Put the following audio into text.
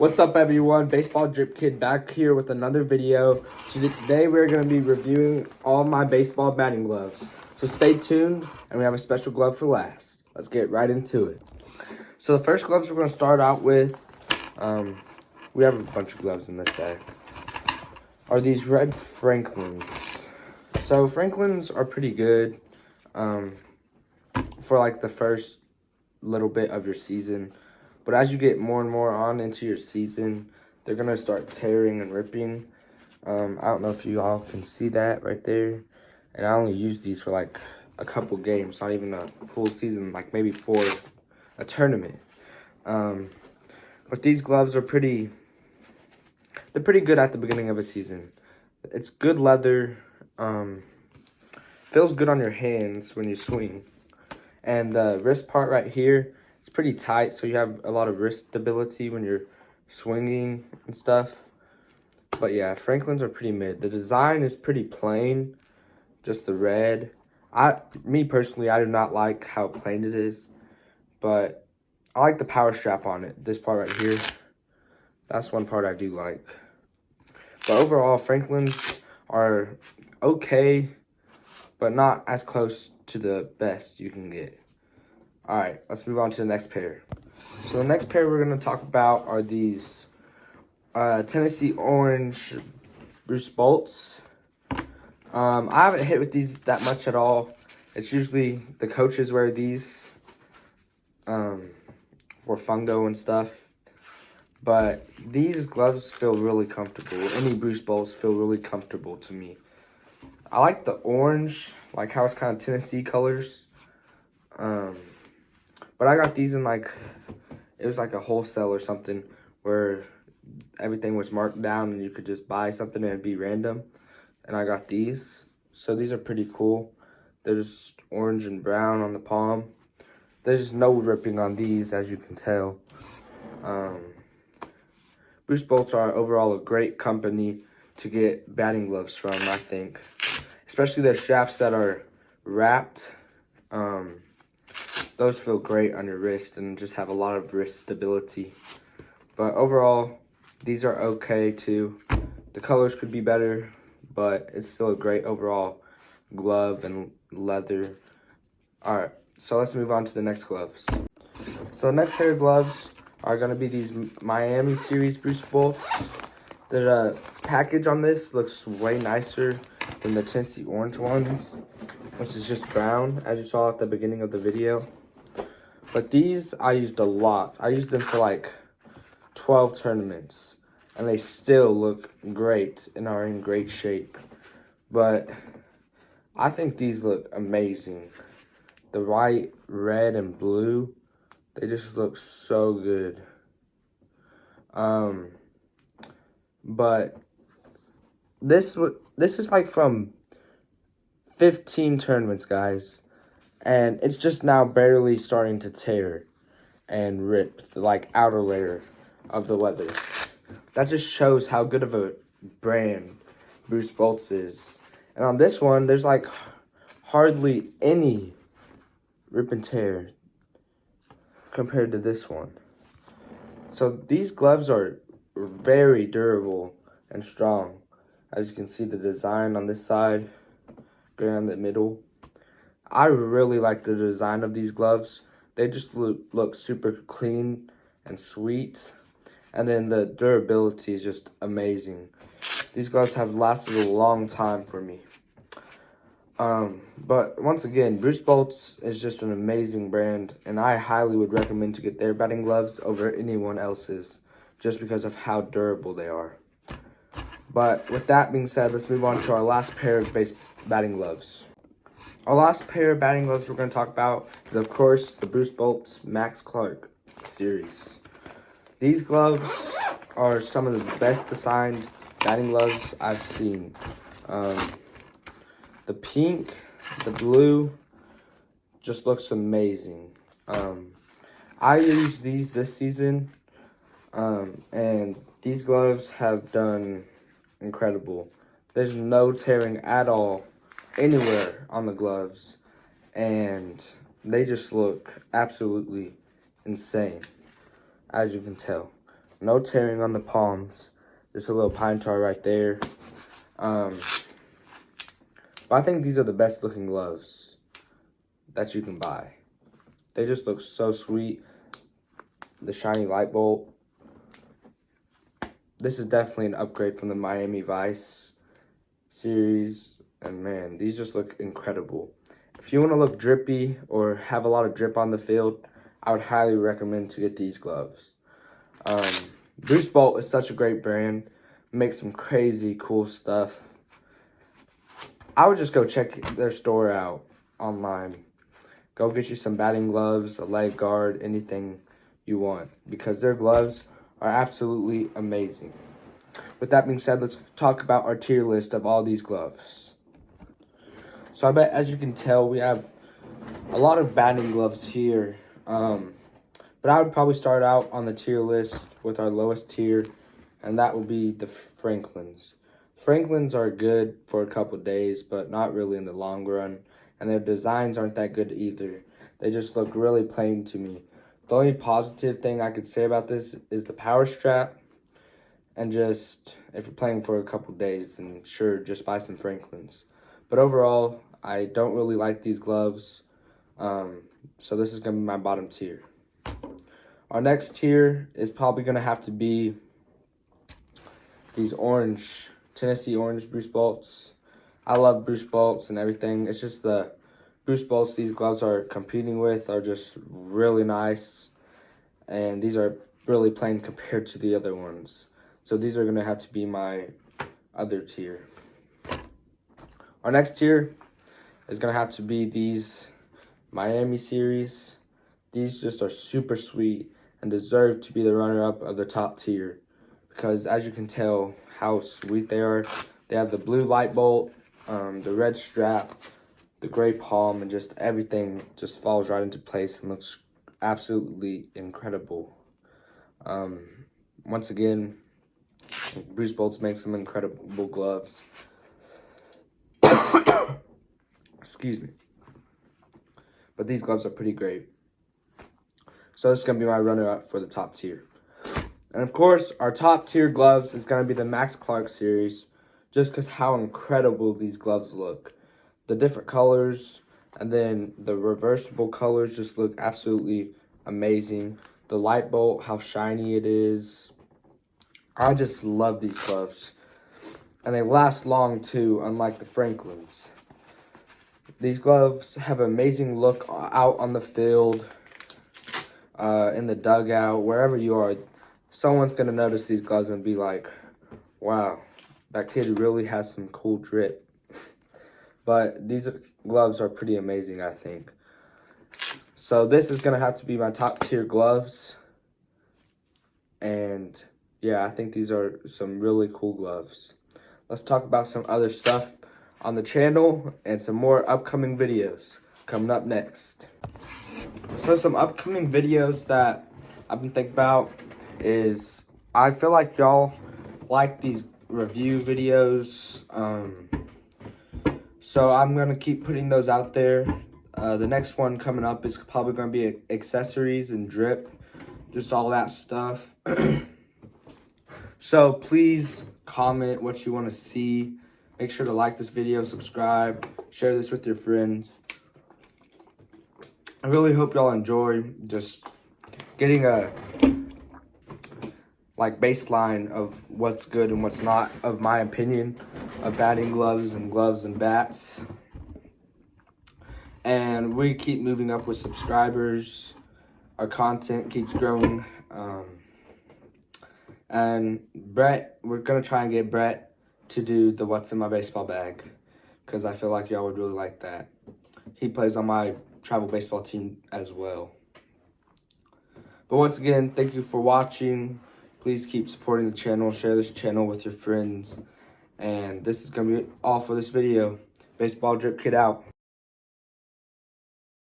What's up, everyone? Baseball Drip Kid back here with another video. Today we're going to be reviewing all my baseball batting gloves. So stay tuned, and we have a special glove for last. Let's get right into it. So the first gloves we're going to start out with, we have a bunch of gloves in this bag, are these red Franklins. So Franklins are pretty good for like the first little bit of your season. But as you get more and more on into your season, they're going to start tearing and ripping. I don't know if you all can see that right there. And I only use these for like a couple games, not even a full season, like maybe for a tournament. But these gloves are they're pretty good at the beginning of a season. It's good leather, feels good on your hands when you swing. And the wrist part right here, it's pretty tight, so you have a lot of wrist stability when you're swinging and stuff. But yeah, Franklins are pretty mid. The design is pretty plain, just the red. Me personally, I do not like how plain it is, but I like the power strap on it. This part right here, that's one part I do like. But overall, Franklins are okay, but not as close to the best you can get. All right, let's move on to the next pair. So the next pair we're going to talk about are these Tennessee Orange Bruce Bolts. I haven't hit with these that much at all. It's usually the coaches wear these for fungo and stuff. But these gloves feel really comfortable. Any Bruce Bolts feel really comfortable to me. I like the orange, like how it's kind of Tennessee colors. But I got these in it was like a wholesale or something where everything was marked down and you could just buy something and it'd be random. And I got these. So these are pretty cool. They're just orange and brown on the palm. There's no ripping on these, as you can tell. Bruce Bolts are overall a great company to get batting gloves from, I think. Especially their straps that are wrapped. Those feel great on your wrist and just have a lot of wrist stability. But overall, these are okay too. The colors could be better, but it's still a great overall glove and leather. All right, so let's move on to the next gloves. So the next pair of gloves are going to be these Miami Series Bruce Bolts. The package on this looks way nicer than the Tennessee Orange ones, which is just brown, as you saw at the beginning of the video. But these I used a lot. I used them for like 12 tournaments, and they still look great and are in great shape. But I think these look amazing. The white, red, and blue, they just look so good. But this is like from 15 tournaments, guys. And it's just now barely starting to tear and rip the outer layer of the leather. That just shows how good of a brand Bruce Bolts is. And on this one, there's like hardly any rip and tear compared to this one. So these gloves are very durable and strong. As you can see, the design on this side, going on the middle. I really like the design of these gloves. They just look super clean and sweet. And then the durability is just amazing. These gloves have lasted a long time for me. But once again, Bruce Bolts is just an amazing brand. And I highly would recommend to get their batting gloves over anyone else's, just because of how durable they are. But with that being said, let's move on to our last pair of batting gloves. Our last pair of batting gloves we're going to talk about is, of course, the Bruce Bolts Max Clark series. These gloves are some of the best designed batting gloves I've seen. The pink, the blue, just looks amazing. I used these this season, and these gloves have done incredible. There's no tearing at all anywhere on the gloves, and they just look absolutely insane, as you can tell. No tearing on the palms. Just a little pine tar right there. But I think these are the best looking gloves that you can buy. They just look so sweet. The shiny light bolt. This is definitely an upgrade from the Miami Vice series. And man, these just look incredible. If you want to look drippy or have a lot of drip on the field, I would highly recommend to get these gloves. Bruce Bolt is such a great brand. Makes some crazy cool stuff. I would just go check their store out online. Go get you some batting gloves, a leg guard, anything you want, because their gloves are absolutely amazing. With that being said, let's talk about our tier list of all these gloves. So I bet, as you can tell, we have a lot of batting gloves here. But I would probably start out on the tier list with our lowest tier, and that will be the Franklins. Franklins are good for a couple days, but not really in the long run. And their designs aren't that good either. They just look really plain to me. The only positive thing I could say about this is the power strap. And just, if you're playing for a couple days, then sure, just buy some Franklins. But overall, I don't really like these gloves. So this is going to be my bottom tier. Our next tier is probably going to have to be these Tennessee orange Bruce Bolts. I love Bruce Bolts and everything. It's just the Bruce Bolts these gloves are competing with are just really nice. And these are really plain compared to the other ones. So these are going to have to be my other tier. Our next tier is going to have to be these Miami series. These just are super sweet and deserve to be the runner-up of the top tier. Because as you can tell how sweet they are. They have the blue light bolt, the red strap, the gray palm, and just everything just falls right into place and looks absolutely incredible. Once again, Bruce Bolts makes some incredible gloves. Excuse me. But these gloves are pretty great. So this is going to be my runner-up for the top tier. And of course, our top tier gloves is going to be the Max Clark series. Just because how incredible these gloves look. The different colors and then the reversible colors just look absolutely amazing. The light bolt, how shiny it is. I just love these gloves. And they last long too, unlike the Franklins. These gloves have an amazing look out on the field, in the dugout, wherever you are. Someone's going to notice these gloves and be like, wow, that kid really has some cool drip. But these gloves are pretty amazing, I think. So this is going to have to be my top tier gloves. And yeah, I think these are some really cool gloves. Let's talk about some other stuff on the channel and some more upcoming videos coming up next. So some upcoming videos that I've been thinking about is, I feel like y'all like these review videos. So I'm going to keep putting those out there. The next one coming up is probably going to be accessories and drip. Just all that stuff. So please comment what you want to see. Make sure to like this video, subscribe, share this with your friends. I really hope y'all enjoy just getting a baseline of what's good and what's not, of my opinion of batting gloves and bats. And we keep moving up with subscribers. Our content keeps growing. And Brett, we're going to try and get Brett to do the What's in My Baseball Bag, because I feel like y'all would really like that. He plays on my travel baseball team as well. But once again, thank you for watching. Please keep supporting the channel. Share this channel with your friends. And this is going to be all for this video. Baseball Drip Kid out.